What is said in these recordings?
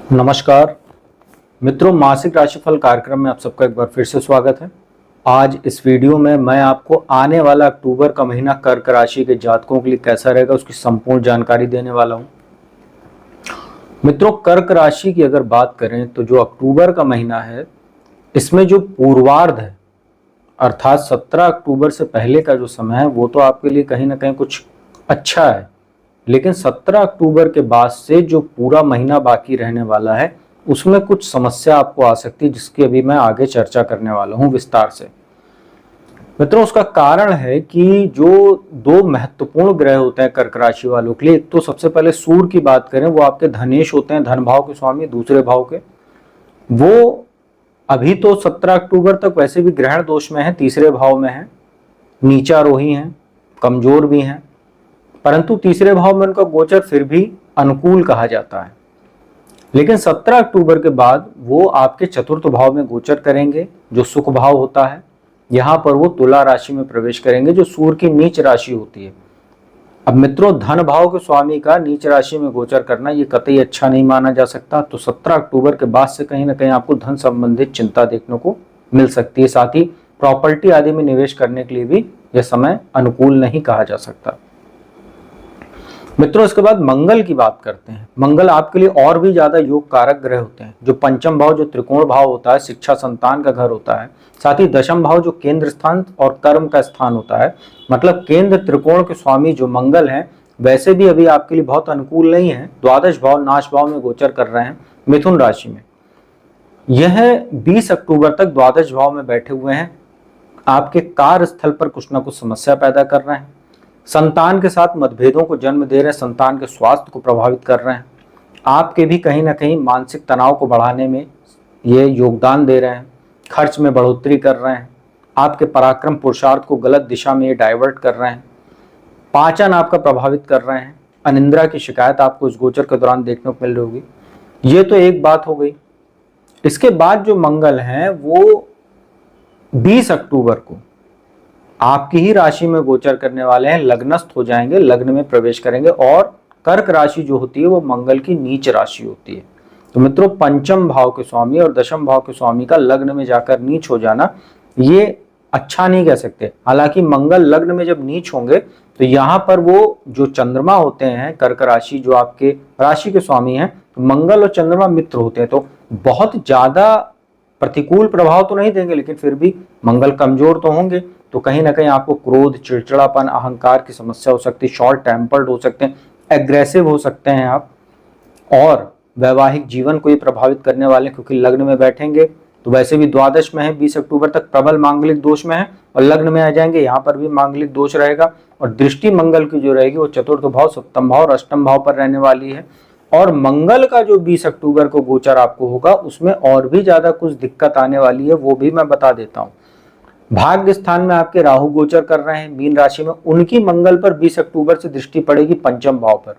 नमस्कार मित्रों, मासिक राशिफल कार्यक्रम में आप सबका एक बार फिर से स्वागत है। आज इस वीडियो में मैं आपको आने वाला अक्टूबर का महीना कर्क राशि के जातकों के लिए कैसा रहेगा उसकी संपूर्ण जानकारी देने वाला हूं। मित्रों, कर्क राशि की अगर बात करें तो जो अक्टूबर का महीना है इसमें जो पूर्वार्ध है अर्थात 17 अक्टूबर से पहले का जो समय है वो तो आपके लिए कहीं ना कहीं कुछ अच्छा है, लेकिन 17 अक्टूबर के बाद से जो पूरा महीना बाकी रहने वाला है उसमें कुछ समस्या आपको आ सकती है, जिसकी अभी मैं आगे चर्चा करने वाला हूं विस्तार से। मित्रों, उसका कारण है कि जो दो महत्वपूर्ण ग्रह होते हैं कर्क राशि वालों के लिए, एक तो सबसे पहले सूर्य की बात करें, वो आपके धनेश होते हैं, धन भाव के स्वामी, दूसरे भाव के। वो अभी तो 17 अक्टूबर तक वैसे भी ग्रहण दोष में है, तीसरे भाव में है, नीचारोही हैं, कमजोर भी हैं, परंतु तीसरे भाव में उनका गोचर फिर भी अनुकूल कहा जाता है। लेकिन 17 अक्टूबर के बाद वो आपके चतुर्थ भाव में गोचर करेंगे, जो सुख भाव होता है। यहां पर वो तुला राशि में प्रवेश करेंगे, जो सूर्य की नीच राशि होती है। अब मित्रों, धन भाव के स्वामी का नीच राशि में गोचर करना ये कतई अच्छा नहीं माना जा सकता। तो 17 अक्टूबर के बाद से कहीं ना कहीं आपको धन संबंधित चिंता देखने को मिल सकती है। साथ ही प्रॉपर्टी आदि में निवेश करने के लिए भी यह समय अनुकूल नहीं कहा जा सकता। मित्रों, इसके बाद मंगल की बात करते हैं। मंगल आपके लिए और भी ज्यादा योग कारक ग्रह होते हैं। जो पंचम भाव, जो त्रिकोण भाव होता है, शिक्षा संतान का घर होता है। साथ ही दशम भाव जो केंद्र स्थान और कर्म का स्थान होता है, मतलब केंद्र त्रिकोण के स्वामी जो मंगल हैं, वैसे भी अभी आपके लिए बहुत अनुकूल नहीं है। द्वादश भाव, नाश भाव में गोचर कर रहे हैं मिथुन राशि में। यह 20 अक्टूबर तक द्वादश भाव में बैठे हुए हैं, आपके कार्यस्थल पर कुछ ना कुछ समस्या पैदा कर रहे हैं, संतान के साथ मतभेदों को जन्म दे रहे हैं, संतान के स्वास्थ्य को प्रभावित कर रहे हैं, आपके भी कहीं ना कहीं मानसिक तनाव को बढ़ाने में ये योगदान दे रहे हैं, खर्च में बढ़ोतरी कर रहे हैं, आपके पराक्रम पुरुषार्थ को गलत दिशा में ये डाइवर्ट कर रहे हैं, पाचन आपका प्रभावित कर रहे हैं, अनिद्रा की शिकायत आपको इस गोचर के दौरान देखने को मिल रही होगी। ये तो एक बात हो गई। इसके बाद जो मंगल हैं वो 20 अक्टूबर को आपकी ही राशि में गोचर करने वाले हैं, लग्नस्थ हो जाएंगे, लग्न में प्रवेश करेंगे। और कर्क राशि जो होती है वो मंगल की नीच राशि होती है। तो मित्रों, पंचम भाव के स्वामी और दशम भाव के स्वामी का लग्न में जाकर नीच हो जाना ये अच्छा नहीं कह सकते। हालांकि मंगल लग्न में जब नीच होंगे तो यहाँ पर वो जो चंद्रमा होते हैं कर्क राशि, जो आपके राशि के स्वामी हैं, तो मंगल और चंद्रमा मित्र होते हैं, तो बहुत ज्यादा प्रतिकूल प्रभाव तो नहीं देंगे, लेकिन फिर भी मंगल कमजोर तो होंगे। तो कहीं ना कहीं आपको क्रोध, चिड़चिड़ापन, अहंकार की समस्या हो सकती है, शॉर्ट टेम्पर्ड हो सकते हैं, एग्रेसिव हो सकते हैं आप, और वैवाहिक जीवन को ये प्रभावित करने वाले, क्योंकि लग्न में बैठेंगे तो वैसे भी द्वादश में है, 20 अक्टूबर तक प्रबल मांगलिक दोष में है, और लग्न में आ जाएंगे यहाँ पर भी मांगलिक दोष रहेगा। और दृष्टि मंगल की जो रहेगी वो चतुर्थ भाव, सप्तम भाव और अष्टम भाव पर रहने वाली है। और मंगल का जो 20 अक्टूबर को गोचर आपको होगा उसमें और भी ज्यादा कुछ दिक्कत आने वाली है, वो भी मैं बता देता हूँ। भाग्य स्थान में आपके राहु गोचर कर रहे हैं मीन राशि में, उनकी मंगल पर 20 अक्टूबर से दृष्टि पड़ेगी पंचम भाव पर,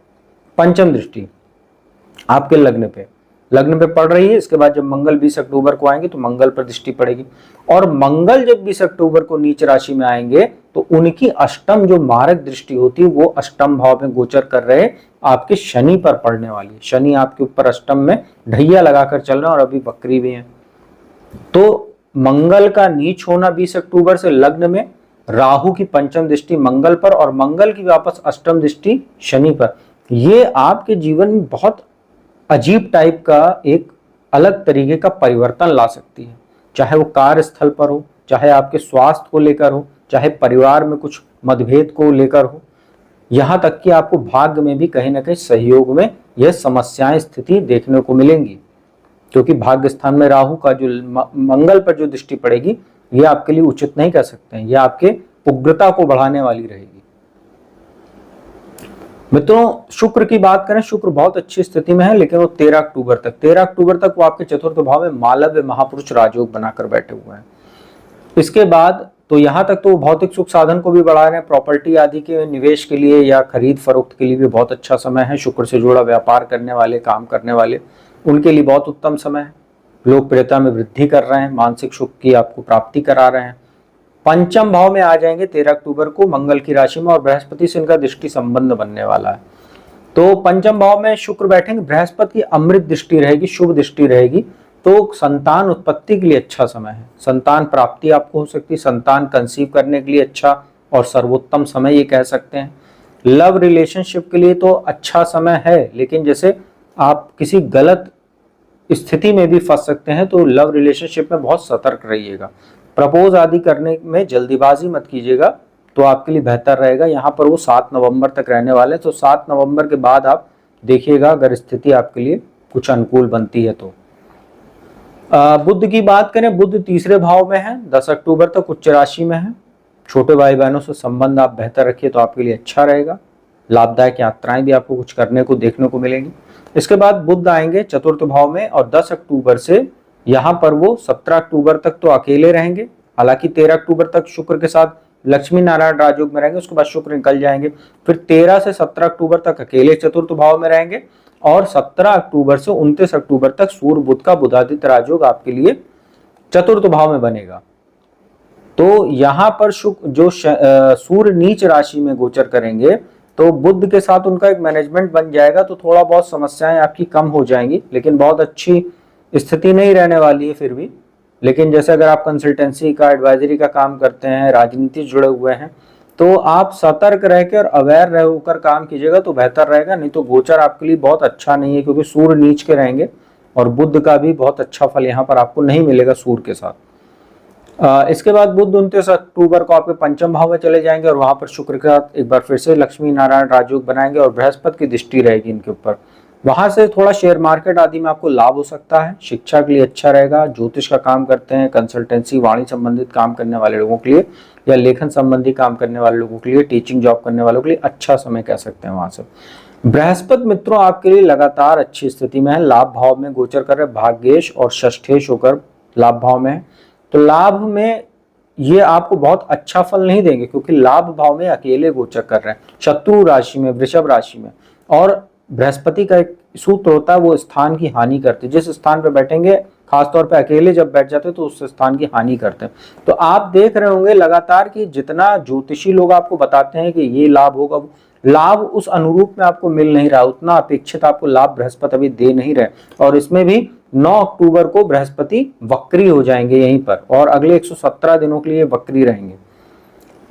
पंचम दृष्टि आपके लग्न पे पड़ रही है। इसके बाद जब मंगल 20 अक्टूबर को आएंगे तो मंगल पर दृष्टि पड़ेगी। और मंगल जब 20 अक्टूबर को नीच राशि में आएंगे तो उनकी अष्टम जो मारक दृष्टि होती है वो अष्टम भाव में गोचर कर रहे आपके शनि पर पड़ने वाली है। शनि आपके ऊपर अष्टम में ढैया लगाकर चल रहे हैं और अभी वक्री भी है। तो मंगल का नीच होना 20 अक्टूबर से, लग्न में राहु की पंचम दृष्टि मंगल पर और मंगल की वापस अष्टम दृष्टि शनि पर, ये आपके जीवन में बहुत अजीब टाइप का एक अलग तरीके का परिवर्तन ला सकती है। चाहे वो कार्यस्थल पर हो, चाहे आपके स्वास्थ्य को लेकर हो, चाहे परिवार में कुछ मतभेद को लेकर हो, यहाँ तक कि आपको भाग्य में भी कहीं ना कहीं सहयोग में यह समस्याएं स्थिति देखने को मिलेंगी। क्योंकि भाग्य स्थान में राहु का जो मंगल पर जो दृष्टि पड़ेगी ये आपके लिए उचित नहीं कह सकते हैं, ये आपके उग्रता को बढ़ाने वाली रहेगी। मित्रों, शुक्र की बात करें, शुक्र बहुत अच्छी स्थिति में है, लेकिन वो 13 अक्टूबर तक वो आपके चतुर्थ भाव में मालव्य महापुरुष राजयोग बनाकर बैठे हुए हैं। इसके बाद तो यहाँ तक तो भौतिक सुख साधन को भी बढ़ा रहे हैं, प्रॉपर्टी आदि के निवेश के लिए या खरीद फरोख्त के लिए भी बहुत अच्छा समय है। शुक्र से जुड़ा व्यापार करने वाले, काम करने वाले, उनके लिए बहुत उत्तम समय है। लोकप्रियता में वृद्धि कर रहे हैं, मानसिक सुख की आपको प्राप्ति करा रहे हैं। पंचम भाव में आ जाएंगे 13 अक्टूबर को मंगल की राशि में, और बृहस्पति से इनका दृष्टि संबंध बनने वाला है। तो पंचम भाव में शुक्र बैठेंगे, बृहस्पति की अमृत दृष्टि रहेगी, शुभ दृष्टि रहेगी, तो संतान उत्पत्ति के लिए अच्छा समय है, संतान प्राप्ति आपको हो सकती है, संतान कंसीव करने के लिए अच्छा और सर्वोत्तम समय ये कह सकते हैं। लव रिलेशनशिप के लिए तो अच्छा समय है, लेकिन जैसे आप किसी गलत स्थिति में भी फंस सकते हैं, तो लव रिलेशनशिप में बहुत सतर्क रहिएगा। प्रपोज आदि करने में जल्दीबाजी मत कीजिएगा, तो आपके लिए बेहतर रहेगा। यहाँ पर वो 7 नवंबर तक रहने वाले हैं, तो 7 नवंबर के बाद आप देखिएगा अगर स्थिति आपके लिए कुछ अनुकूल बनती है तो। बुध की बात करें, बुध तीसरे भाव में है, 10 अक्टूबर तक उच्च राशि में है। छोटे भाई बहनों से संबंध आप बेहतर रखिए तो आपके लिए अच्छा रहेगा। लाभदायक यात्राएं भी आपको कुछ करने को देखने को मिलेंगी। इसके बाद बुध आएंगे चतुर्थ भाव में, और 10 अक्टूबर से यहाँ पर वो 17 अक्टूबर तक तो अकेले रहेंगे। हालांकि 13 अक्टूबर तक शुक्र के साथ लक्ष्मी नारायण राजयोग में रहेंगे, उसके बाद शुक्र निकल जाएंगे। फिर 13 से 17 अक्टूबर तक अकेले चतुर्थ भाव में रहेंगे, और 17 अक्टूबर से 29 अक्टूबर तक सूर्य बुध का बुधादित्य राजयोग आपके लिए चतुर्थ भाव में बनेगा। तो यहाँ पर शुक्र जो सूर्य नीच राशि में गोचर करेंगे, तो बुध के साथ उनका एक मैनेजमेंट बन जाएगा, तो थोड़ा बहुत समस्याएं आपकी कम हो जाएंगी, लेकिन बहुत अच्छी स्थिति नहीं रहने वाली है फिर भी। लेकिन जैसे अगर आप कंसल्टेंसी का, एडवाइजरी का काम करते हैं, राजनीति से जुड़े हुए हैं, तो आप सतर्क रह के और अवेयर रह होकर काम कीजिएगा तो बेहतर रहेगा। नहीं तो गोचर आपके लिए बहुत अच्छा नहीं है, क्योंकि सूर्य नीच के रहेंगे और बुध का भी बहुत अच्छा फल यहाँ पर आपको नहीं मिलेगा सूर्य के साथ। इसके बाद बुध 29 अक्टूबर को आपके पंचम भाव में चले जाएंगे, और वहां पर शुक्र के साथ एक बार फिर से लक्ष्मी नारायण राजयोग बनाएंगे, और बृहस्पति की दृष्टि रहेगी इनके ऊपर। वहां से थोड़ा शेयर मार्केट आदि में आपको लाभ हो सकता है। शिक्षा के लिए अच्छा रहेगा। ज्योतिष का काम करते हैं, कंसल्टेंसी, वाणी संबंधित काम करने वाले लोगों के लिए, या लेखन संबंधी काम करने वाले लोगों के लिए, टीचिंग जॉब करने वालों के लिए अच्छा समय कह सकते हैं। वहां से बृहस्पति मित्रों आपके लिए लगातार अच्छी स्थिति में है, लाभ भाव में गोचर कर रहे, भाग्येश और षष्ठेश होकर लाभ भाव में है। तो लाभ में ये आपको बहुत अच्छा फल नहीं देंगे, क्योंकि लाभ भाव में अकेले गोचर कर रहे हैं, शत्रु राशि में, वृषभ राशि में। और बृहस्पति का एक सूत्र होता है, वो स्थान की हानि करते हैं। जिस स्थान पर बैठेंगे, खासतौर पे अकेले जब बैठ जाते हैं, तो उस स्थान की हानि करते हैं। तो आप देख रहे होंगे लगातार कि जितना ज्योतिषी लोग आपको बताते हैं कि ये लाभ होगा, लाभ उस अनुरूप में आपको मिल नहीं रहा, उतना अपेक्षित आपको लाभ बृहस्पति अभी दे नहीं रहे। और इसमें भी 9 अक्टूबर को बृहस्पति वक्री हो जाएंगे यहीं पर, और अगले 117 दिनों के लिए वक्री रहेंगे।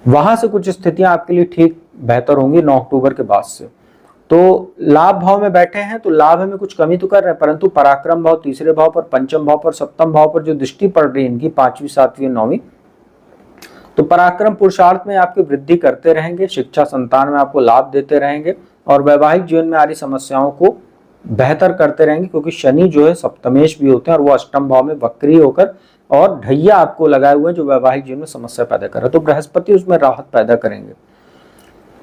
वहां से कुछ स्थितियां आपके लिए ठीक बेहतर होंगी 9 अक्टूबर के बाद से। तो लाभ भाव में बैठे हैं, तो लाभ में कुछ कमी तो कर रहे हैं, परंतु पराक्रम भाव तीसरे भाव पर, पंचम भाव पर, सप्तम भाव पर जो दृष्टि पड़ रही है इनकी, 5वीं, 7वीं, 9वीं, तो पराक्रम पुरुषार्थ में आपकी वृद्धि करते रहेंगे, शिक्षा संतान में आपको लाभ देते रहेंगे, और वैवाहिक जीवन में आ रही समस्याओं को बेहतर करते रहेंगे, क्योंकि शनि जो है सप्तमेश भी होते हैं, और वो अष्टम भाव में वक्री होकर और ढैया आपको लगाए हुए हैं, जो वैवाहिक जीवन में समस्या पैदा कर रहा है। तो बृहस्पति उसमें राहत पैदा करेंगे।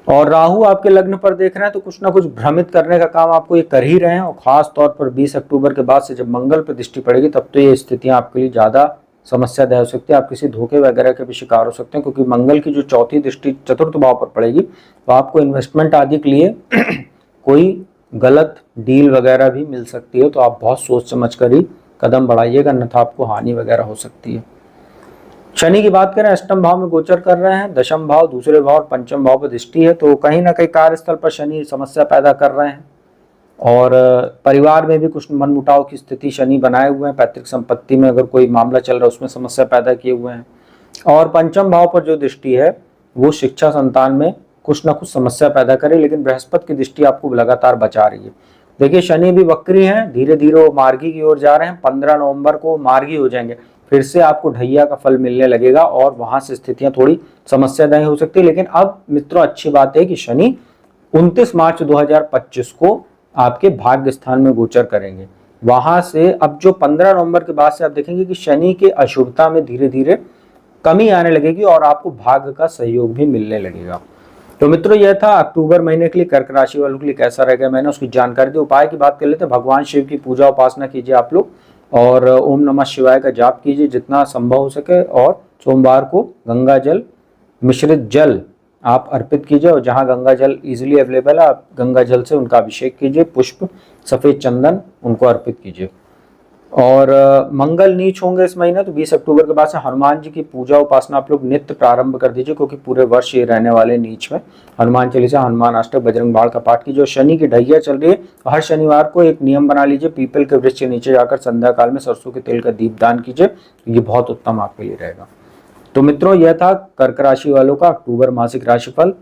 और राहु आपके लग्न पर देख रहे हैं, तो कुछ ना कुछ भ्रमित करने का काम आपको ये कर ही रहे हैं। और खास तौर पर 20 अक्टूबर के बाद से जब मंगल पर दृष्टि पड़ेगी, तब तो ये स्थितियां आपके लिए ज्यादा समस्यादायक हो सकती है। आप किसी धोखे वगैरह के भी शिकार हो सकते हैं, क्योंकि मंगल की जो चौथी दृष्टि चतुर्थ भाव पर पड़ेगी, तो आपको इन्वेस्टमेंट आदि के लिए कोई गलत डील वगैरह भी मिल सकती है। तो आप बहुत सोच समझ कर ही कदम बढ़ाइएगा, अन्यथा आपको हानि वगैरह हो सकती है। शनि की बात करें, अष्टम भाव में गोचर कर रहे हैं, दशम भाव, दूसरे भाव और पंचम भाव पर दृष्टि है, तो कहीं ना कहीं कार्यस्थल पर शनि समस्या पैदा कर रहे हैं। और परिवार में भी कुछ मनमुटाव की स्थिति शनि बनाए हुए हैं। पैतृक संपत्ति में अगर कोई मामला चल रहा है, उसमें समस्या पैदा किए हुए हैं। और पंचम भाव पर जो दृष्टि है, वो शिक्षा संतान में कुछ ना कुछ समस्या पैदा करे, लेकिन बृहस्पति की दृष्टि आपको लगातार बचा रही है। देखिए शनि भी वक्री हैं, धीरे धीरे वो मार्गी की ओर जा रहे हैं। 15 नवंबर को मार्गी हो जाएंगे, फिर से आपको ढैया का फल मिलने लगेगा, और वहां से स्थितियां थोड़ी समस्यादायक हो सकती है। लेकिन अब मित्रों अच्छी बात है कि शनि 29 मार्च 2025 को आपके भाग्य स्थान में गोचर करेंगे। वहां से अब जो 15 नवंबर के बाद से आप देखेंगे कि शनि के अशुभता में धीरे धीरे कमी आने लगेगी, और आपको भाग्य का सहयोग भी मिलने लगेगा। तो मित्रों यह था अक्टूबर महीने के लिए कर्क राशि वालों के लिए कैसा रहेगा, मैंने उसकी जानकारी दी। उपाय की बात कर लेते हैं। भगवान शिव की पूजा उपासना कीजिए आप लोग, और ओम नमः शिवाय का जाप कीजिए जितना संभव हो सके, और सोमवार को गंगा जल मिश्रित जल आप अर्पित कीजिए, और जहां गंगा जल इजीली अवेलेबल है, आप गंगा जल से उनका अभिषेक कीजिए, पुष्प, सफेद चंदन उनको अर्पित कीजिए। और मंगल नीच होंगे इस महीने, तो 20 अक्टूबर के बाद से हनुमान जी की पूजा उपासना आप लोग नित्य प्रारंभ कर दीजिए, क्योंकि पूरे वर्ष ये रहने वाले नीच में। हनुमान चालीसा, हनुमान अष्टक, बजरंग बाण का पाठ कीजिए। शनि की ढैया चल रही है, हर शनिवार को एक नियम बना लीजिए, पीपल के वृक्ष के नीचे जाकर संध्या काल में सरसों के तेल का दीप दान कीजिए, ये बहुत उत्तम आपके लिए रहेगा। तो मित्रों, यह था कर्क राशि वालों का अक्टूबर मासिक राशिफल।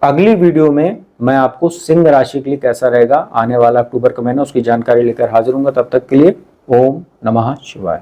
अगली वीडियो में मैं आपको सिंह राशि के लिए कैसा रहेगा आने वाला अक्टूबर का महीना, उसकी जानकारी लेकर हाजिर हूंगा। तब तक के लिए ओम नमः शिवाय।